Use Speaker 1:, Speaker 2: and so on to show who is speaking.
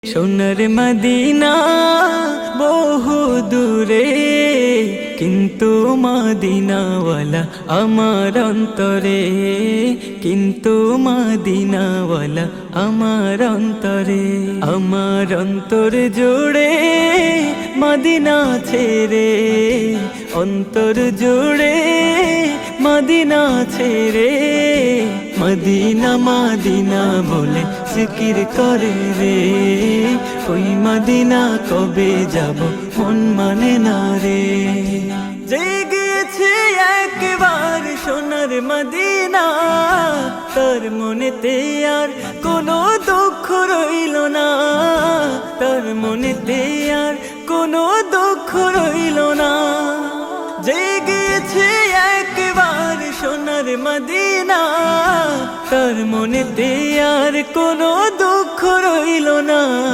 Speaker 1: সোনার মদিনা বহু দূরে, কিন্তু মদিনাওয়ালা আমার অন্তরে, কিন্তু মদিনাওয়ালা আমার অন্তরে। আমার অন্তর জুড়ে মদিনা ছেড়ে, অন্তর জুড়ে মদিনা ছেড়ে, মদিনা মদিনা বলে জিকির করে রে। ওই মদিনা কবে যাব মন মানে না রে। জেগেছে একবার সোনার মদিনা, তার মনেতে আর কোনো দুঃখ রইল না, তার মনেতে আর কোনো দুঃখ রইল না। জেগেছে একবার সোনার মদিনা, তার মনেতে আর কোনো দুঃখ রইল না।